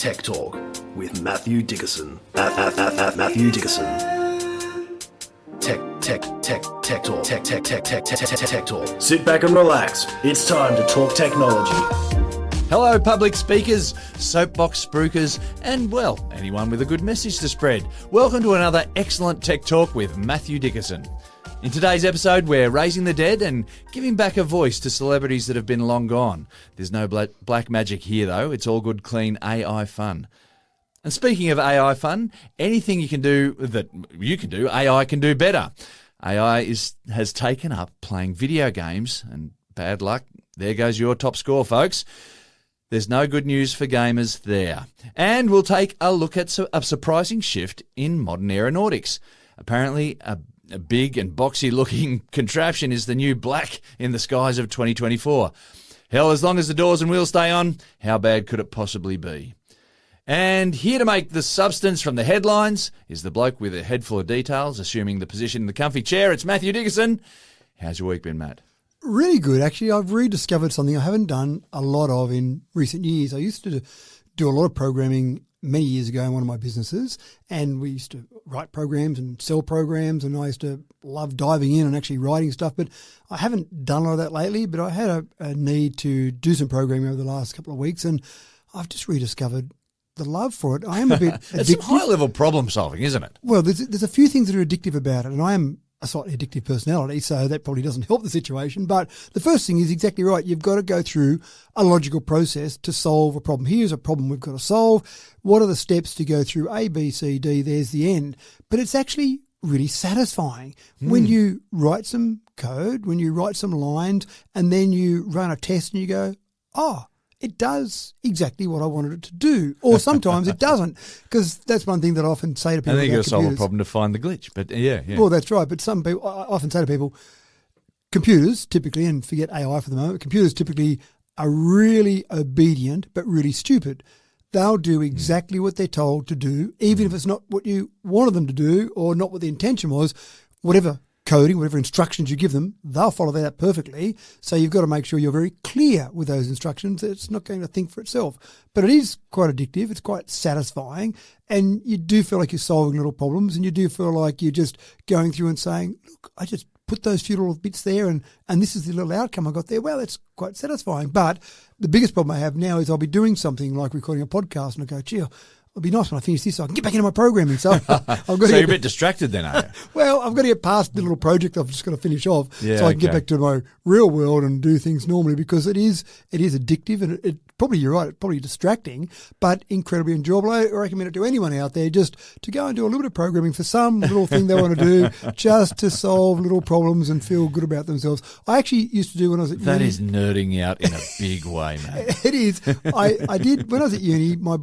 Tech Talk with Matthew Dickerson. Matthew Dickerson. Tech Talk. Sit back and relax. It's time to talk technology. Hello, public speakers, soapbox spruikers, and, well, anyone with a good message to spread. Welcome to another excellent Tech Talk with Matthew Dickerson. In today's episode, we're raising the dead and giving back a voice to celebrities that have been long gone. There's no black magic here, though. It's all good, clean AI fun. And speaking of AI fun, anything you can do that you can do, AI can do better. AI has taken up playing video games, and bad luck, there goes your top score, folks. There's no good news for gamers there. And we'll take a look at a surprising shift in modern aeronautics. Apparently, a big and boxy-looking contraption is the new black in the skies of 2024. Hell, as long as the doors and wheels stay on, how bad could it possibly be? And here to make the substance from the headlines is the bloke with a head full of details, assuming the position in the comfy chair. It's Matthew Dickerson. How's your week been, Matt? Really good, actually. I've rediscovered something I haven't done a lot of in recent years. I used to do a lot of programming many years ago in one of my businesses, and we used to write programs and sell programs, and I used to love diving in and actually writing stuff, but I haven't done a lot of that lately. But I had a need to do some programming over the last couple of weeks, and I've just rediscovered the love for it. I am a bit addicted. It's some high-level problem solving, isn't it? Well, there's a few things that are addictive about it, and I am a slightly addictive personality, so that probably doesn't help the situation. But the first thing is exactly right. You've got to go through a logical process to solve a problem. Here's a problem we've got to solve. What are the steps to go through A, B, C, D? There's the end. But it's actually really satisfying when you write some code, when you write some lines, and then you run a test and you go, oh, it does exactly what I wanted it to do. Or sometimes it doesn't, because that's one thing that I often say to people. I think you'll solve a computers. problem to find the glitch, but yeah. Well, that's right. But some people, I often say to people, computers typically, and forget AI for the moment, computers typically are really obedient but really stupid. They'll do exactly what they're told to do, even if it's not what you wanted them to do or not what the intention was. Whatever coding, whatever instructions you give them, they'll follow that out perfectly. So you've got to make sure you're very clear with those instructions. It's not going to think for itself. But it is quite addictive. It's quite satisfying. And you do feel like you're solving little problems, and you do feel like you're just going through and saying, look, I just put those few little bits there and this is the little outcome I got there. Well, it's quite satisfying. But the biggest problem I have now is I'll be doing something like recording a podcast and I go, gee, it'll be nice when I finish this so I can get back into my programming. So I've got so you're a bit distracted then, are you? Well, I've got to get past the little project I've just got to finish off so I can get okay. back to my real world and do things normally, because it is addictive, and it probably, you're right, it's probably distracting, but incredibly enjoyable. I recommend it to anyone out there just to go and do a little bit of programming for some little thing they want to do, just to solve little problems and feel good about themselves. I actually used to do when I was at uni. That is nerding out in a big way, man. It is. I did, when I was at uni, one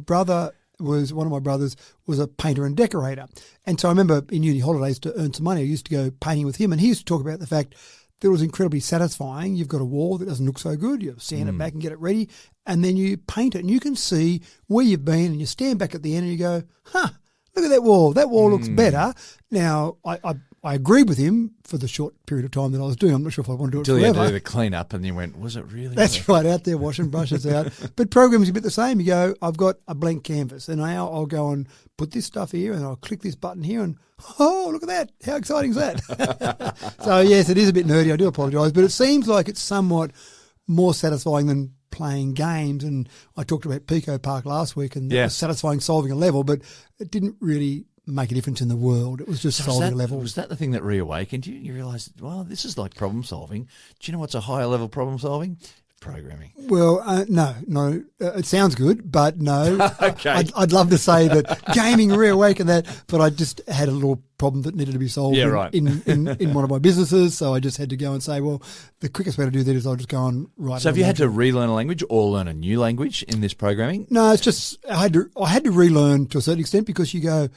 of my brothers was a painter and decorator. And so I remember in uni holidays, to earn some money, I used to go painting with him. And he used to talk about the fact that it was incredibly satisfying. You've got a wall that doesn't look so good. You sand it back and get it ready. And then you paint it. And you can see where you've been. And you stand back at the end and you go, look at that wall. That wall looks better. Now, I agreed with him for the short period of time that I was doing. I'm not sure if I want to do it Until forever. you had to do the clean up and you went, was it really? That's right, out there washing brushes out. But programming's a bit the same. You go, I've got a blank canvas, and now I'll go and put this stuff here, and I'll click this button here, and oh, look at that. How exciting is that? So, yes, it is a bit nerdy. I do apologise. But it seems like it's somewhat more satisfying than playing games. And I talked about Pico Park last week, and it was satisfying solving a level, but it didn't really make a difference in the world. It was just solving a level. Was that the thing that reawakened you? You realised, well, this is like problem solving. Do you know what's a higher level problem solving? Programming. Well, no. It sounds good, but no. Okay. I'd love to say that gaming reawakened that, but I just had a little problem that needed to be solved in one of my businesses, so I just had to go and say, well, the quickest way to do that is I'll just go and write. So have you had to relearn a language or learn a new language in this programming? No, it's just I had to relearn to a certain extent, because you go,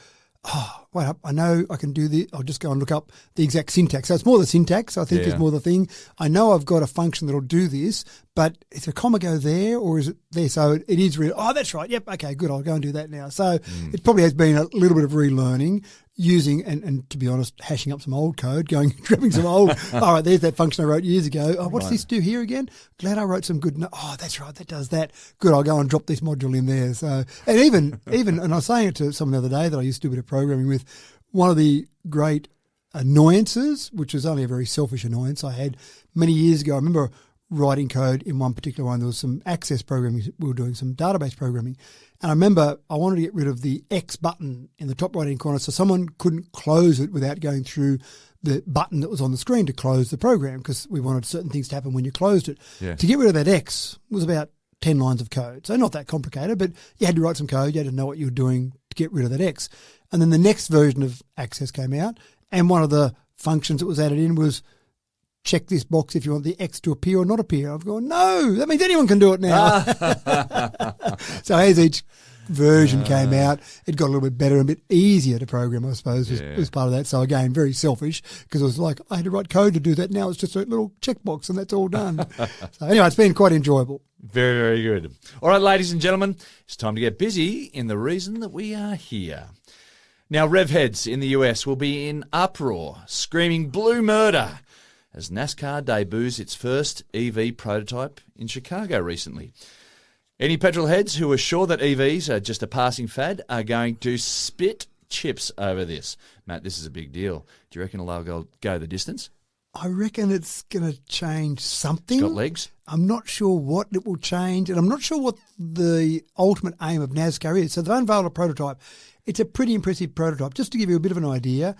oh, wait up, I know I can do this. I'll just go and look up the exact syntax. So it's more the syntax, I think, is more the thing. I know I've got a function that'll do this, but is a comma go there or is it there? So it is really, oh, that's right. Yep, okay, good. I'll go and do that now. So it probably has been a little bit of relearning. using, and to be honest, hashing up some old code, grabbing some old, all right, there's that function I wrote years ago. Oh, what's this do here again? Glad I wrote some good, oh, that's right, that does that. Good, I'll go and drop this module in there. So, and even, and I was saying it to someone the other day that I used to do a bit of programming with, one of the great annoyances, which was only a very selfish annoyance I had many years ago. I remember writing code in one particular one. There was some access programming. We were doing some database programming. And I remember I wanted to get rid of the X button in the top right-hand corner so someone couldn't close it without going through the button that was on the screen to close the program, because we wanted certain things to happen when you closed it. Yeah. To get rid of that X was about 10 lines of code. So not that complicated, but you had to write some code. You had to know what you were doing to get rid of that X. And then the next version of Access came out, and one of the functions that was added in was check this box if you want the X to appear or not appear. I've gone, no, that means anyone can do it now. So as each version came out, it got a little bit better and a bit easier to program, I suppose, was part of that. So again, very selfish, because it was like I had to write code to do that. Now it's just a little checkbox and that's all done. So anyway, it's been quite enjoyable. Very, very good. All right, ladies and gentlemen, it's time to get busy in the reason that we are here. Now, rev heads in the US will be in uproar, screaming blue murder, as NASCAR debuts its first EV prototype in Chicago recently. Any petrol heads who are sure that EVs are just a passing fad are going to spit chips over this. Matt, this is a big deal. Do you reckon it'll go the distance? I reckon it's going to change something. It's got legs. I'm not sure what it will change, and I'm not sure what the ultimate aim of NASCAR is. So they've unveiled a prototype. It's a pretty impressive prototype. Just to give you a bit of an idea,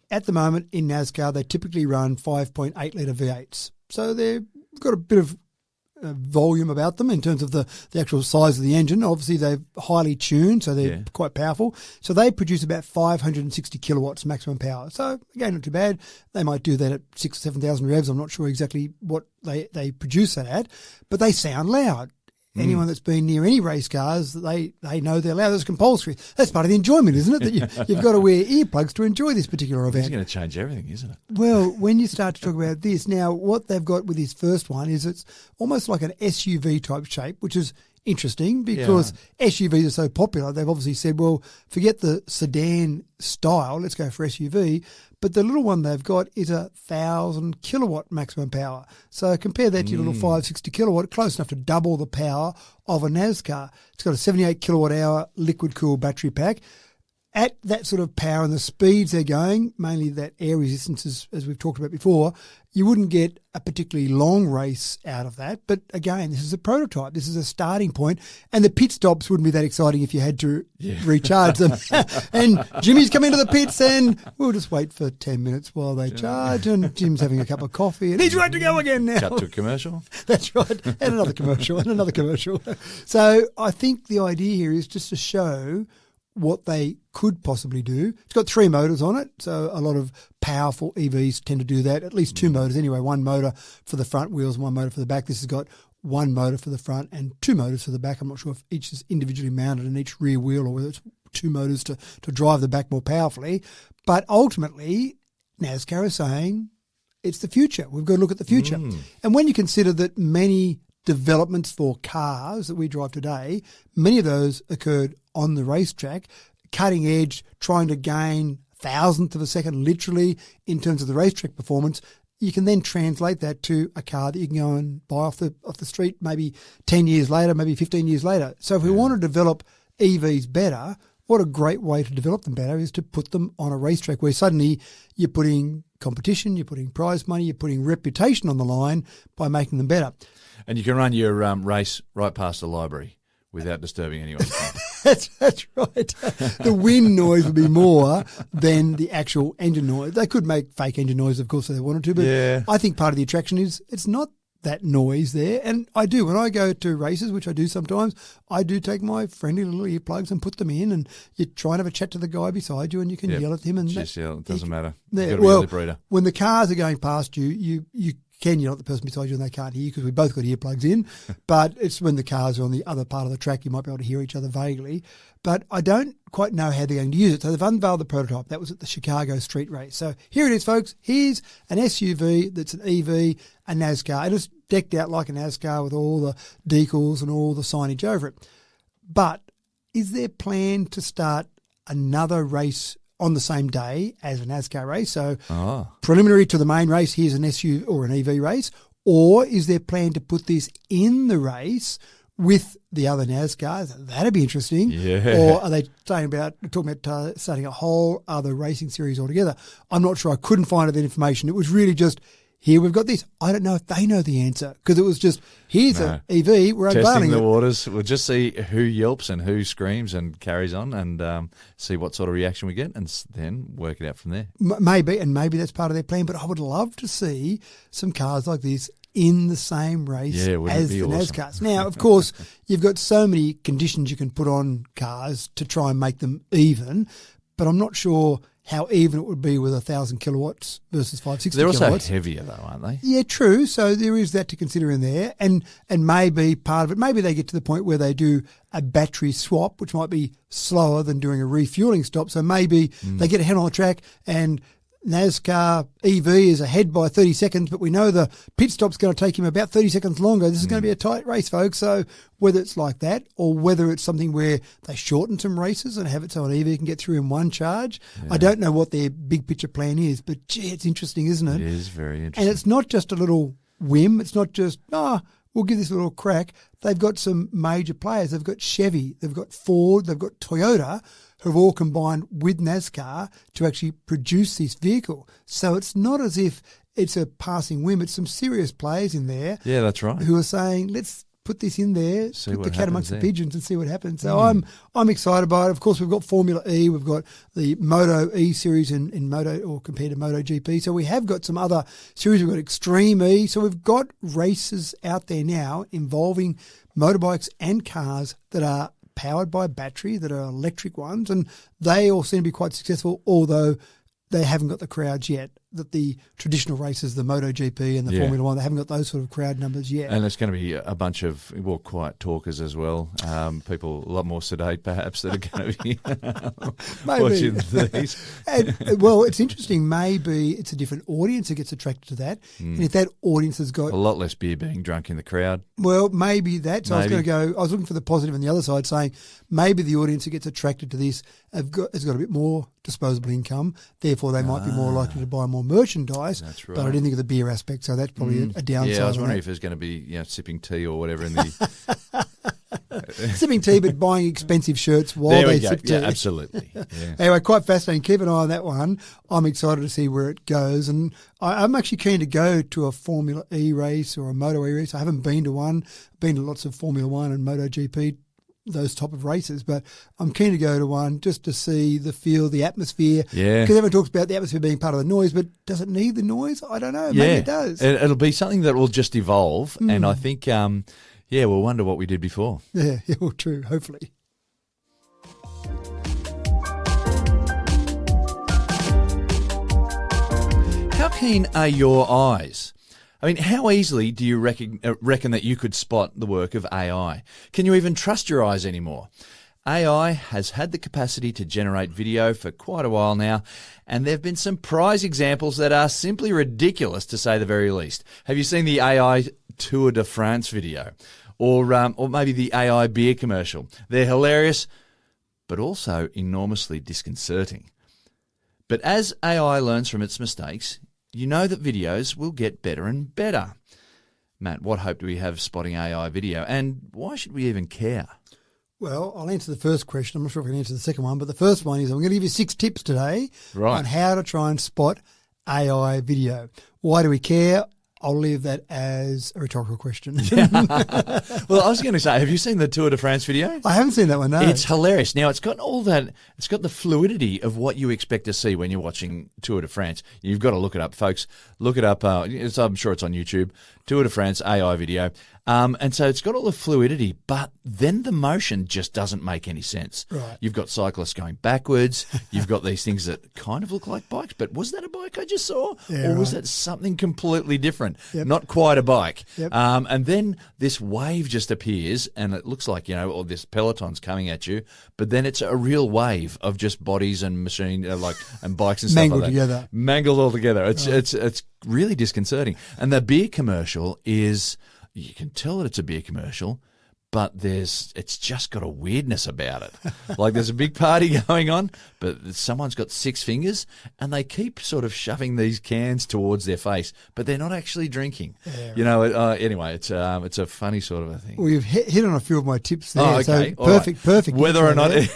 at the moment in NASCAR, they typically run 5.8 litre V8s. So they've got a bit of volume about them in terms of the actual size of the engine. Obviously, they're highly tuned, so they're quite powerful. So they produce about 560 kilowatts maximum power. So, again, not too bad. They might do that at 6,000 or 7,000 revs. I'm not sure exactly what they produce that at, but they sound loud. Anyone that's been near any race cars, they know they're loud. It's compulsory. That's part of the enjoyment, isn't it? That you've got to wear earplugs to enjoy this particular event. It's going to change everything, isn't it? Well, when you start to talk about this, now what they've got with this first one is it's almost like an SUV type shape, which is interesting because SUVs are so popular. They've obviously said, well, forget the sedan style, let's go for SUV. But the little one they've got is 1,000 kilowatt maximum power. So compare that to your little 560 kilowatt, close enough to double the power of a NASCAR. It's got a 78 kilowatt hour liquid cooled battery pack. At that sort of power and the speeds they're going, mainly that air resistance, as we've talked about before, you wouldn't get a particularly long race out of that. But again, this is a prototype. This is a starting point. And the pit stops wouldn't be that exciting if you had to recharge them. And Jimmy's come into the pits and we'll just wait for 10 minutes while they charge. And Jim's having a cup of coffee and he's ready to go again now. Cut to a commercial. That's right. And another commercial and another commercial. So I think the idea here is just to show what they could possibly do. It's got 3 motors on it, so a lot of powerful EVs tend to do that, at least 2 motors anyway, 1 motor for the front wheels, 1 motor for the back. This has got 1 motor for the front and 2 motors for the back. I'm not sure if each is individually mounted in each rear wheel or whether it's 2 motors to drive the back more powerfully. But ultimately, NASCAR is saying it's the future. We've got to look at the future. And when you consider that many developments for cars that we drive today, many of those occurred on the racetrack, cutting edge, trying to gain thousandth of a second literally in terms of the racetrack performance. You can then translate that to a car that you can go and buy off the street maybe 10 years later, maybe 15 years later. So if we want to develop EVs better, what a great way to develop them better is to put them on a racetrack where suddenly you're putting competition, you're putting prize money, you're putting reputation on the line by making them better. And you can run your race right past the library without disturbing anyone. That's right. The wind noise would be more than the actual engine noise. They could make fake engine noise, of course, if they wanted to, but I think part of the attraction is it's not that noise there. And I do. When I go to races, which I do sometimes, I do take my friendly little earplugs and put them in, and you try and have a chat to the guy beside you and you can yell at him. And just yell. It doesn't matter. Yeah, when the cars are going past you can yell at the person beside you and they can't hear you because we both got earplugs in. But it's when the cars are on the other part of the track, you might be able to hear each other vaguely. But I don't quite know how they're going to use it. So they've unveiled the prototype. That was at the Chicago street race. So here it is, folks. Here's an SUV that's an EV, a NASCAR. And it's decked out like a NASCAR with all the decals and all the signage over it. But is there a plan to start another race on the same day as a NASCAR race? So Oh. preliminary to the main race, here's an SUV or an EV race. Or is there plan to put this in the race with the other NASCARs? That'd be interesting. Yeah. Or are they talking about starting a whole other racing series altogether? I'm not sure. I couldn't find that information. It was really just, here we've got this. I don't know if they know the answer because it was just, here's an EV, we're Testing unveiling the it. waters. We'll just see who yelps and who screams and carries on and see what sort of reaction we get and then work it out from there. Maybe, and maybe that's part of their plan, but I would love to see some cars like this in the same race wouldn't as it be the awesome? NASCARs. Now, of course, you've got so many conditions you can put on cars to try and make them even, but I'm not sure how even it would be with 1,000 kilowatts versus 560 They're also kilowatts. heavier though, aren't they? Yeah, true. So there is that to consider in there. And maybe part of it, maybe they get to the point where they do a battery swap, which might be slower than doing a refueling stop. So maybe they get ahead on the track and NASCAR EV is ahead by 30 seconds, but we know the pit stop's going to take him about 30 seconds longer. This is going to be a tight race, folks. So whether it's like that or whether it's something where they shorten some races and have it so an EV can get through in one charge, I don't know what their big picture plan is, but gee, it's interesting, isn't it? It is very interesting. And it's not just a little whim. It's not just, we'll give this a little crack. They've got some major players. They've got Chevy, they've got Ford, they've got Toyota, who've all combined with NASCAR to actually produce this vehicle. So it's not as if it's a passing whim. It's some serious players in there. Yeah, that's right. Who are saying, let's put this in there, See put what the cat happens amongst there. the pigeons and see what happens. So I'm excited by it. Of course, we've got Formula E, we've got the Moto E series in Moto or compared to Moto GP. So we have got some other series. We've got Extreme E. So we've got races out there now involving motorbikes and cars that are powered by battery, that are electric ones, and they all seem to be quite successful, although they haven't got the crowds yet that the traditional races, the MotoGP and the Formula One, they haven't got those sort of crowd numbers yet. And it's going to be a bunch of, quiet talkers as well. People a lot more sedate, perhaps, that are going to be watching these. Well, it's interesting. Maybe it's a different audience that gets attracted to that. And if that audience has got... A lot less beer being drunk in the crowd. Well, maybe that. So Maybe. I was looking for the positive on the other side, saying maybe the audience that gets attracted to this has got a bit more disposable income. Therefore, they might be more likely to buy more merchandise. That's right. But I didn't think of the beer aspect, so that's probably a downside. Yeah, I was on wondering that. if there's going to be sipping tea or whatever in the... Sipping tea, but buying expensive shirts while there they we go. sip tea. Yeah, absolutely. Yeah. Anyway, quite fascinating. Keep an eye on that one. I'm excited to see where it goes. And I'm actually keen to go to a Formula E race or a Moto E race. I haven't been to one. I've been to lots of Formula One and MotoGP, those type of races. But I'm keen to go to one just to see the feel, the atmosphere. Yeah. Because everyone talks about the atmosphere being part of the noise, but does it need the noise? I don't know. Maybe it does. It'll be something that will just evolve. And I think, we'll wonder what we did before. Yeah, well, true. Hopefully. How keen are your eyes? I mean, how easily do you reckon that you could spot the work of AI? Can you even trust your eyes anymore? AI has had the capacity to generate video for quite a while now, and there have been some prize examples that are simply ridiculous, to say the very least. Have you seen the AI Tour de France video? Or maybe the AI beer commercial? They're hilarious, but also enormously disconcerting. But as AI learns from its mistakes, you know that videos will get better and better. Matt, what hope do we have spotting AI video, and why should we even care? Well, I'll answer the first question. I'm not sure if I can answer the second one, but the first one is I'm going to give you 6 tips today on how to try and spot AI video. Why do we care? I'll leave that as a rhetorical question. Well, I was going to say, have you seen the Tour de France video? I haven't seen that one, no. It's hilarious. Now, it's got all that, it's got the fluidity of what you expect to see when you're watching Tour de France. You've got to look it up, folks. Look it up. I'm sure it's on YouTube. Tour de France AI video. And so it's got all the fluidity, but then the motion just doesn't make any sense. Right. You've got cyclists going backwards. You've got these things that kind of look like bikes, but was that a bike I just saw? Yeah, or was right. that something completely different? Yep. Not quite a bike. Yep. And then this wave just appears, and it looks like, all this peloton's coming at you, but then it's a real wave of just bodies and machine, and bikes and stuff Mangled like that. together. Mangled all together. It's really disconcerting. And the beer commercial is, you can tell that it's a beer commercial, but it's just got a weirdness about it. Like there's a big party going on, but someone's got 6 fingers and they keep sort of shoving these cans towards their face, but they're not actually drinking. Yeah, right. Anyway, it's a funny sort of a thing. Well, you've hit on a few of my tips there. Oh, okay. So perfect. Whether or not it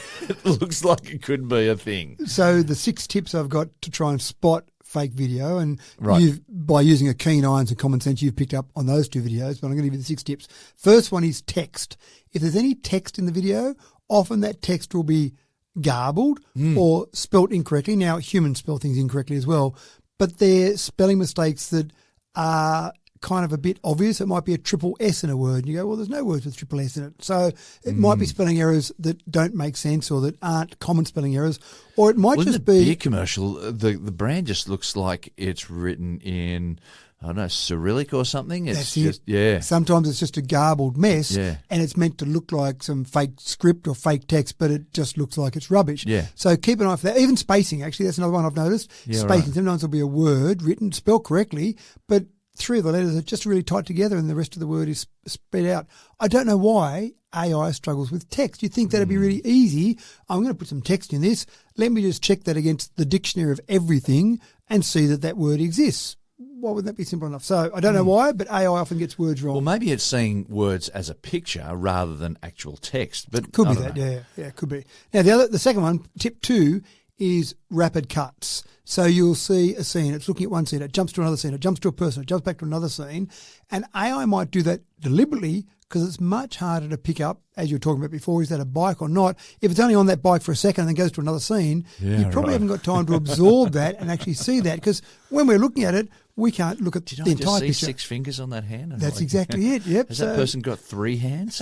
looks like it could be a thing. So the 6 tips I've got to try and spot fake video, and right. by using a keen eye and some common sense, you've picked up on those 2 videos, but I'm going to give you the 6 tips. First one is text. If there's any text in the video, often that text will be garbled or spelt incorrectly. Now, humans spell things incorrectly as well, but they're spelling mistakes that are kind of a bit obvious. It might be a triple S in a word, and you go, well, there's no words with triple S in it. So it might be spelling errors that don't make sense or that aren't common spelling errors, or it might just be... beer commercial, the brand just looks like it's written in, I don't know, Cyrillic or something. It's just, yeah. Sometimes it's just a garbled mess, Yeah. and it's meant to look like some fake script or fake text, but it just looks like it's rubbish. Yeah. So keep an eye for that. Even spacing, actually, that's another one I've noticed. Yeah, Spacing, right. sometimes there'll be a word written, spelled correctly, but 3 of the letters are just really tight together and the rest of the word is spread out. I don't know why AI struggles with text. You'd think that'd be really easy. I'm going to put some text in this. Let me just check that against the dictionary of everything and see that word exists. Why wouldn't that be simple enough? So I don't know why, but AI often gets words wrong. Well, maybe it's seeing words as a picture rather than actual text. But Could I be don't that, know. yeah, could be. Now, the second one, tip 2, is rapid cuts. So you'll see a scene, it's looking at one scene, it jumps to another scene, it jumps to a person, it jumps back to another scene, and AI might do that deliberately because it's much harder to pick up, as you were talking about before, is that a bike or not? If it's only on that bike for a second and then goes to another scene, you probably haven't got time to absorb that and actually see that, because when we're looking at it, we can't look at the entire Did I just see picture. 6 fingers on that hand? That's exactly it, yep. Has that person got 3 hands?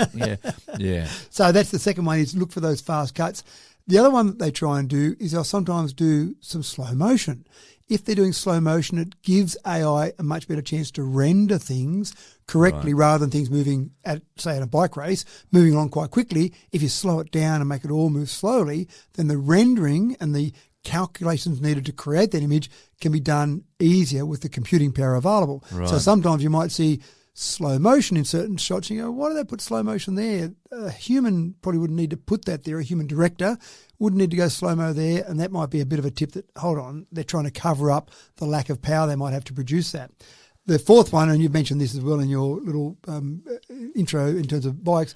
Yeah. So that's the second one, is look for those fast cuts. The other one that they try and do is they'll sometimes do some slow motion. If they're doing slow motion, it gives AI a much better chance to render things correctly rather than things moving at, say, at a bike race, moving along quite quickly. If you slow it down and make it all move slowly, then the rendering and the calculations needed to create that image can be done easier with the computing power available. Right. So sometimes you might see slow motion in certain shots. You go, why do they put slow motion there? A human probably wouldn't need to put that there. A human director wouldn't need to go slow-mo there, and that might be a bit of a tip that, hold on, they're trying to cover up the lack of power they might have to produce that. The fourth one, and you've mentioned this as well in your little intro in terms of bikes,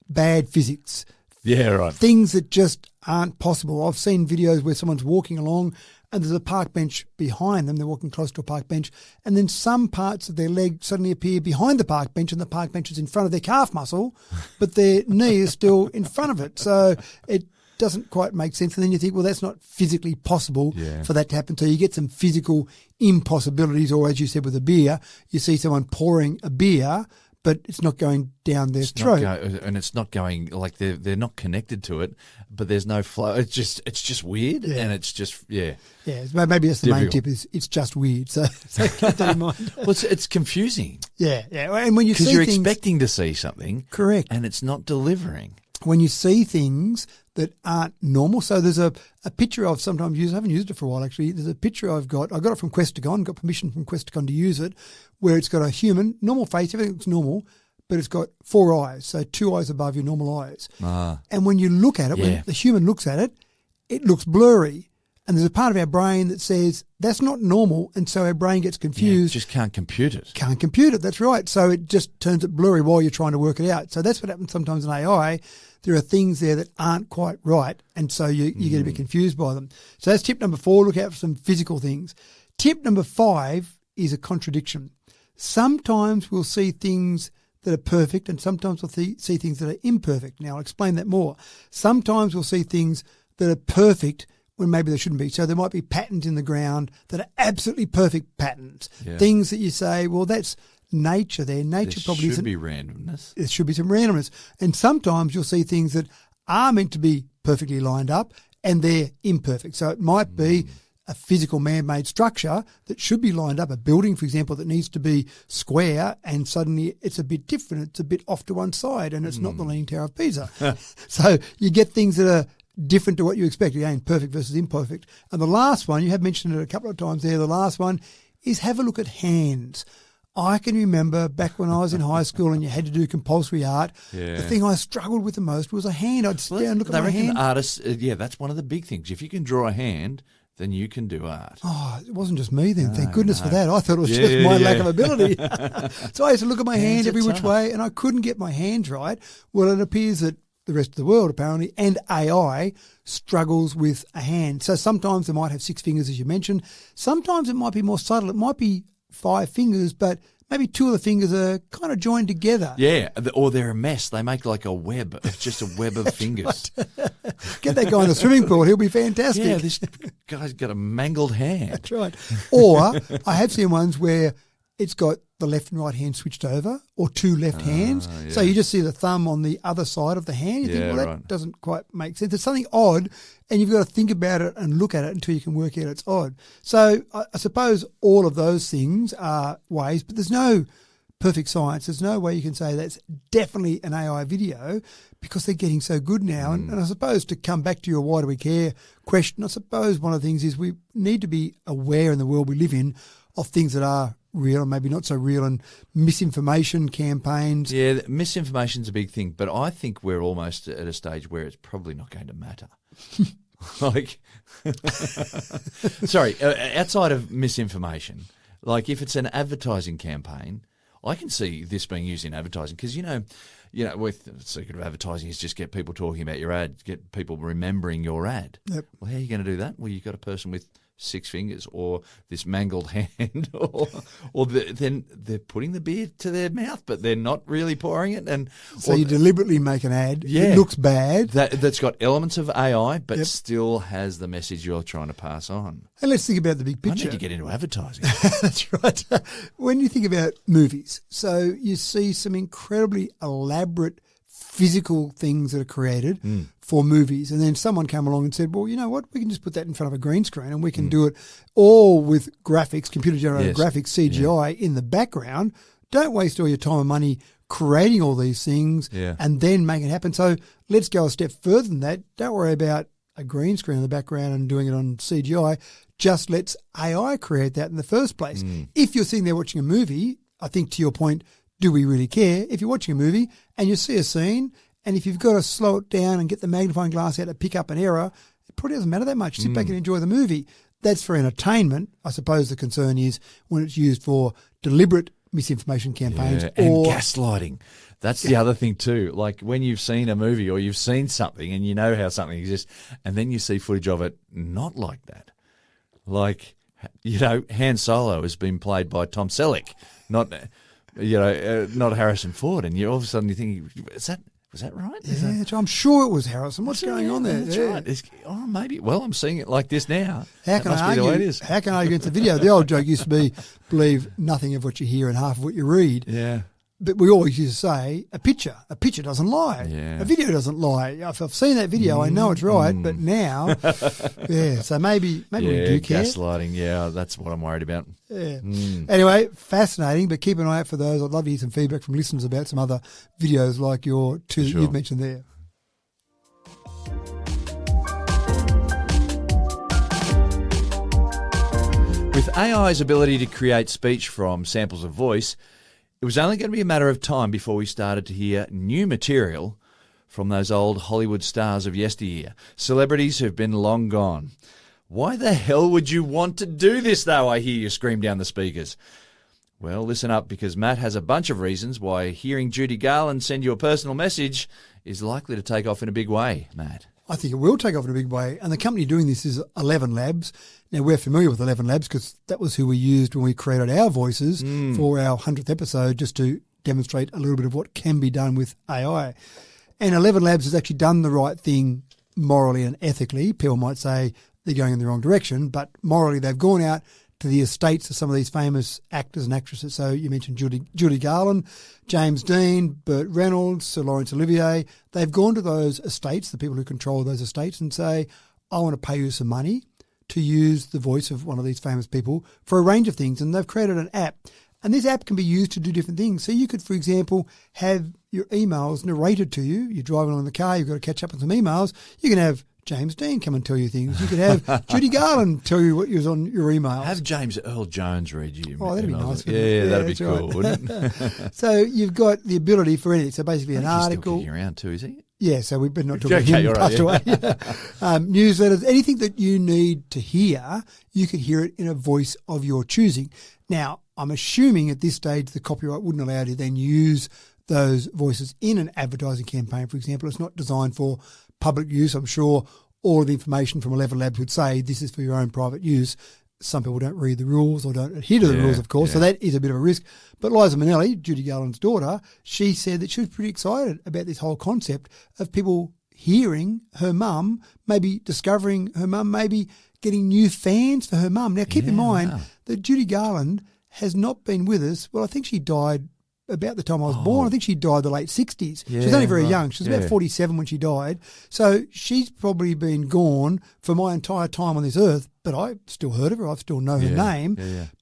bad physics. Yeah, right. Things that just aren't possible. I've seen videos where someone's walking along and there's a park bench behind them. They're walking close to a park bench, and then some parts of their leg suddenly appear behind the park bench, and the park bench is in front of their calf muscle, but their knee is still in front of it. So it doesn't quite make sense. And then you think, well, that's not physically possible for that to happen. So you get some physical impossibilities, or as you said with a beer, you see someone pouring a beer, but it's not going down their throat. And it's not going, like they're not connected to it, but there's no flow. It's just weird, and it's just, Yeah, maybe that's the main tip, is it's just weird. So keep that in mind. Well, it's confusing. Yeah. And when you see because you're things, expecting to see something. Correct. And it's not delivering. When you see things that aren't normal. So there's a picture I've sometimes used. I haven't used it for a while, actually. There's a picture I got it from Questacon, got permission from Questacon to use it, where it's got a human, normal face, everything looks normal, but it's got 4 eyes, so 2 eyes above your normal eyes. And when you look at it, when the human looks at it, it looks blurry. And there's a part of our brain that says that's not normal, and so our brain gets confused. Just can't compute it. Can't compute it, that's right. So it just turns it blurry while you're trying to work it out. So that's what happens sometimes in AI. There are things there that aren't quite right, and so you get a bit confused by them. So that's tip number 4, look out for some physical things. Tip number 5 is a contradiction. Sometimes we'll see things that are perfect, and sometimes we'll see things that are imperfect. Now, I'll explain that more. Sometimes we'll see things that are perfect when maybe they shouldn't be. So there might be patterns in the ground that are absolutely perfect patterns. Yeah. Things that you say, well, that's nature there. Nature probably isn't. There should be randomness. There should be some randomness. And sometimes you'll see things that are meant to be perfectly lined up and they're imperfect. So it might be a physical man-made structure that should be lined up, a building, for example, that needs to be square, and suddenly it's a bit different. It's a bit off to one side, and it's not the Leaning Tower of Pisa. So you get things that are different to what you expect. Again, perfect versus imperfect. And the last one, you have mentioned it a couple of times there, the last one is have a look at hands. I can remember back when I was in high school and you had to do compulsory art, the thing I struggled with the most was a hand. I'd sit down and look at my hand. Artists, that's one of the big things. If you can draw a hand, then you can do art. Oh, it wasn't just me then. Thank goodness for that. I thought it was just my lack of ability. So I used to look at my hand every which way and I couldn't get my hands right. Well, it appears that the rest of the world, apparently, and AI struggles with a hand. So sometimes they might have 6 fingers, as you mentioned. Sometimes it might be more subtle. It might be 5 fingers, but maybe 2 of the fingers are kind of joined together. Yeah, or they're a mess. They make like a web. It's just a web of fingers. Get that guy in the swimming pool. He'll be fantastic. Yeah, this guy's got a mangled hand. That's right. Or I have seen ones where it's got the left and right hand switched over, or 2 left hands. Yeah. So you just see the thumb on the other side of the hand. You think, well, that doesn't quite make sense. It's something odd, and you've got to think about it and look at it until you can work out it's odd. So I suppose all of those things are ways, but there's no perfect science. There's no way you can say that's definitely an AI video because they're getting so good now. And I suppose to come back to your why do we care question, I suppose one of the things is we need to be aware in the world we live in of things that are real and maybe not so real, and misinformation campaigns. Yeah, misinformation's a big thing, but I think we're almost at a stage where it's probably not going to matter. Outside of misinformation, like if it's an advertising campaign, I can see this being used in advertising because, with the secret of advertising is just get people talking about your ad, get people remembering your ad. Yep. Well, how are you going to do that? Well, you've got a person with 6 fingers or this mangled hand then they're putting the beer to their mouth but they're not really pouring it. And so you deliberately make an ad. It looks bad. That's got elements of AI but still has the message you're trying to pass on. And let's think about the big picture. I need to get into advertising. That's right. When you think about movies, so you see some incredibly elaborate physical things that are created for movies, and then someone came along and said, well, you know what, we can just put that in front of a green screen and we can do it all with graphics, computer-generated graphics, CGI in the background. Don't waste all your time and money creating all these things and then make it happen. So let's go a step further than that. Don't worry about a green screen in the background and doing it on CGI. Just let's AI create that in the first place. If you're sitting there watching a movie, I think to your point, do we really care? If you're watching a movie and you see a scene, and if you've got to slow it down and get the magnifying glass out to pick up an error, it probably doesn't matter that much. Sit back and enjoy the movie. That's for entertainment. I suppose the concern is when it's used for deliberate misinformation campaigns and gaslighting. That's the other thing too. Like when you've seen a movie or you've seen something and you know how something exists, and then you see footage of it not like that. Like, Han Solo has been played by Tom Selleck, not Harrison Ford, and you all of a sudden you think, was that right? I'm sure it was Harrison. What's going on there? That's right. Maybe. Well, I'm seeing it like this now. How can I argue? The way it is. How can I argue against the video? The old joke used to be, believe nothing of what you hear and half of what you read. Yeah. But we always used to say, a picture doesn't lie. Yeah. A video doesn't lie. If I've seen that video, I know it's right. But now, so maybe we do care. Gaslighting, that's what I'm worried about. Yeah. Anyway, fascinating, but keep an eye out for those. I'd love to hear some feedback from listeners about some other videos like your two that you've mentioned there. With AI's ability to create speech from samples of voice, it was only going to be a matter of time before we started to hear new material from those old Hollywood stars of yesteryear, celebrities who've been long gone. Why the hell would you want to do this, though, I hear you scream down the speakers? Well, listen up, because Matt has a bunch of reasons why hearing Judy Garland send you a personal message is likely to take off in a big way, Matt. I think it will take off in a big way. And the company doing this is 11 Labs. Now, we're familiar with 11 Labs because that was who we used when we created our voices for our 100th episode, just to demonstrate a little bit of what can be done with AI. And 11 Labs has actually done the right thing morally and ethically. People might say they're going in the wrong direction, but morally they've gone out to the estates of some of these famous actors and actresses. So you mentioned Judy Garland, James Dean, Burt Reynolds, Sir Laurence Olivier. They've gone to those estates, the people who control those estates, and say, I want to pay you some money to use the voice of one of these famous people for a range of things. And they've created an app. And this app can be used to do different things. So you could, for example, have your emails narrated to you. You're driving along in the car, you've got to catch up on some emails. You can have James Dean come and tell you things. You could have Judy Garland tell you what was on your email. Have James Earl Jones read you. Oh, that'd be nice. Yeah, that'd be cool, right. wouldn't it? So you've got the ability for anything. So basically an He's article. still kicking around too, is he? Yeah, so we better not talk Okay, about him. all right, Passed away. Newsletters, anything that you need to hear, you could hear it in a voice of your choosing. Now, I'm assuming at this stage the copyright wouldn't allow you to then use those voices in an advertising campaign, for example. It's not designed for public use. I'm sure all of the information from 11 Labs would say this is for your own private use. Some people don't read the rules or don't adhere to the rules, of course, so that is a bit of a risk. But Liza Minnelli, Judy Garland's daughter, she said that she was pretty excited about this whole concept of people hearing her mum, maybe discovering her mum, maybe getting new fans for her mum. Now, keep in mind that Judy Garland has not been with us. Well, I think she died about the time I was born. I think she died the late 60s. Yeah, she was only very young. She was about 47 when she died. So she's probably been gone for my entire time on this earth, but I still heard of her. I still know her name.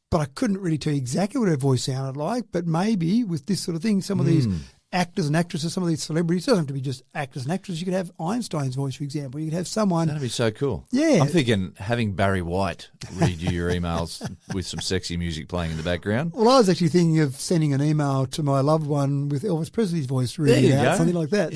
But I couldn't really tell you exactly what her voice sounded like. But maybe with this sort of thing, some of these actors and actresses, some of these celebrities, it doesn't have to be just actors and actresses. You could have Einstein's voice, for example. You could have someone. That'd be so cool. Yeah. I'm thinking having Barry White read you your emails with some sexy music playing in the background. Well, I was actually thinking of sending an email to my loved one with Elvis Presley's voice reading out, something like that.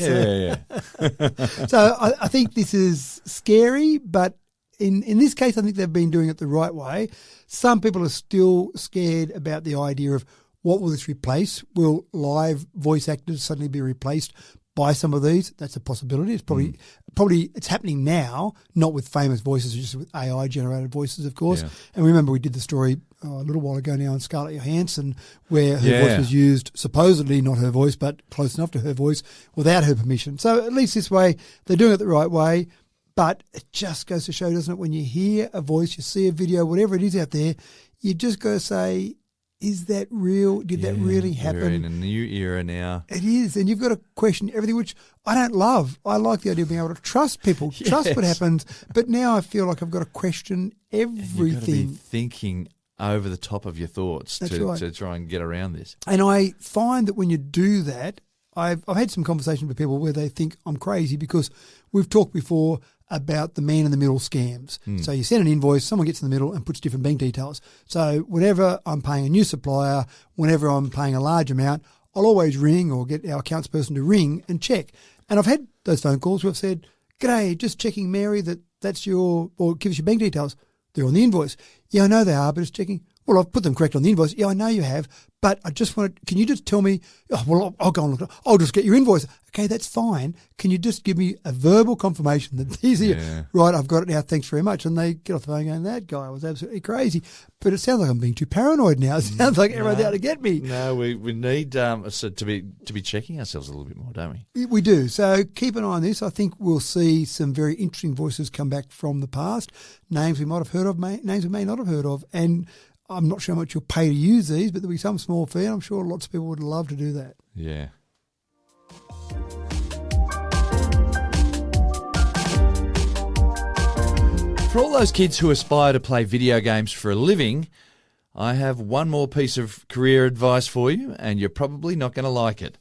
So I think this is scary, but in this case, I think they've been doing it the right way. Some people are still scared about the idea of what will this replace? Will live voice actors suddenly be replaced by some of these? That's a possibility. It's probably it's happening now, not with famous voices, just with AI generated voices, of course. Yeah. And remember, we did the story a little while ago now on Scarlett Johansson, where her voice was used, supposedly not her voice, but close enough to her voice, without her permission. So at least this way, they're doing it the right way. But it just goes to show, doesn't it, when you hear a voice, you see a video, whatever it is out there, you just got to say, is that real? Did that really happen? We're in a new era now. It is. And you've got to question everything, which I don't love. I like the idea of being able to trust people, trust what happens. But now I feel like I've got to question everything. You've got to be thinking over the top of your thoughts to try and get around this. And I find that when you do that, I've had some conversations with people where they think I'm crazy because we've talked before about the man-in-the-middle scams. So you send an invoice, someone gets in the middle and puts different bank details. So whenever I'm paying a new supplier, whenever I'm paying a large amount, I'll always ring or get our accounts person to ring and check. And I've had those phone calls where I've said, "G'day, just checking, Mary, that's your," or give us your bank details. They're on the invoice. Yeah, I know they are, but it's checking. Well, I've put them correct on the invoice. Yeah, I know you have, but I just want to, can you just tell me, I'll go and look, I'll just get your invoice. Okay, that's fine. Can you just give me a verbal confirmation that these are, right, I've got it now, thanks very much. And they get off the phone going, that guy was absolutely crazy. But it sounds like I'm being too paranoid now. It sounds like everyone's out to get me. No, we need to be checking ourselves a little bit more, don't we? We do. So keep an eye on this. I think we'll see some very interesting voices come back from the past, names we might have heard of, names we may not have heard of. And I'm not sure how much you'll pay to use these, but there'll be some small fee. I'm sure lots of people would love to do that. Yeah. For all those kids who aspire to play video games for a living, I have one more piece of career advice for you, and you're probably not going to like it.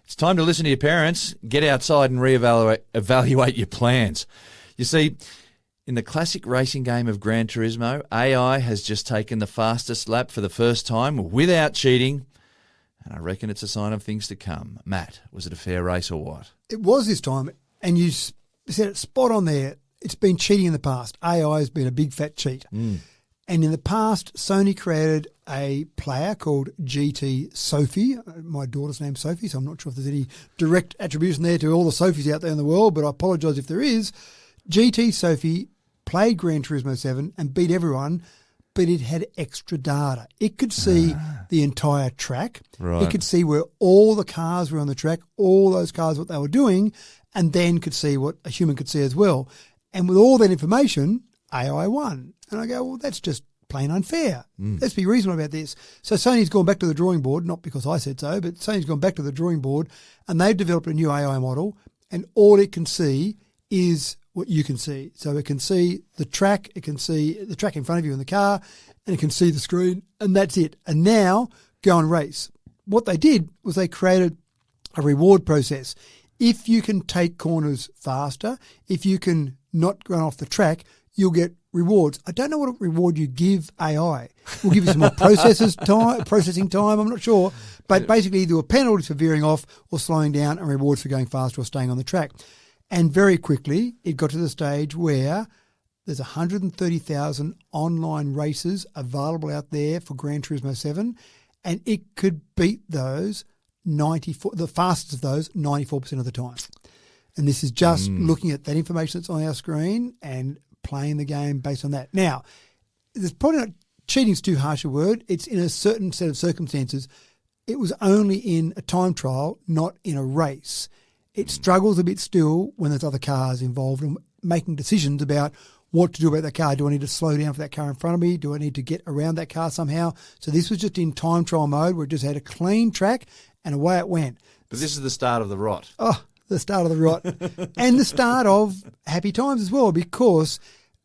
It's time to listen to your parents, get outside and evaluate your plans. You see, in the classic racing game of Gran Turismo, AI has just taken the fastest lap for the first time without cheating, and I reckon it's a sign of things to come. Matt, was it a fair race or what? It was this time, and you said it spot on there. It's been cheating in the past. AI has been a big fat cheat. And in the past, Sony created a player called GT Sophie. My daughter's name's Sophie, so I'm not sure if there's any direct attribution there to all the Sophies out there in the world, but I apologise if there is. GT Sophie played Gran Turismo 7 and beat everyone, but it had extra data. It could see the entire track. Right. It could see where all the cars were on the track, all those cars, what they were doing, and then could see what a human could see as well. And with all that information, AI won. And I go, well, that's just plain unfair. Let's be reasonable about this. So Sony's gone back to the drawing board, not because I said so, but Sony's gone back to the drawing board and they've developed a new AI model, and all it can see is what you can see. So it can see the track, it can see the track in front of you in the car, and it can see the screen, and that's it. And now go and race. What they did was they created a reward process. If you can take corners faster, if you can not run off the track, you'll get rewards. I don't know what reward you give AI. We'll give you some more processing time, I'm not sure. But basically there were penalties for veering off or slowing down and rewards for going faster or staying on the track. And very quickly it got to the stage where there's 130,000 online races available out there for Gran Turismo 7, and it could beat those the fastest of those 94% of the time. And this is just looking at that information that's on our screen and playing the game based on that. Now, there's probably not, cheating's too harsh a word. It's in a certain set of circumstances. It was only in a time trial, not in a race. It struggles a bit still when there's other cars involved and making decisions about what to do about that car. Do I need to slow down for that car in front of me? Do I need to get around that car somehow? So this was just in time trial mode where it just had a clean track and away it went. But this is the start of the rot. Oh, the start of the rot. And the start of happy times as well, because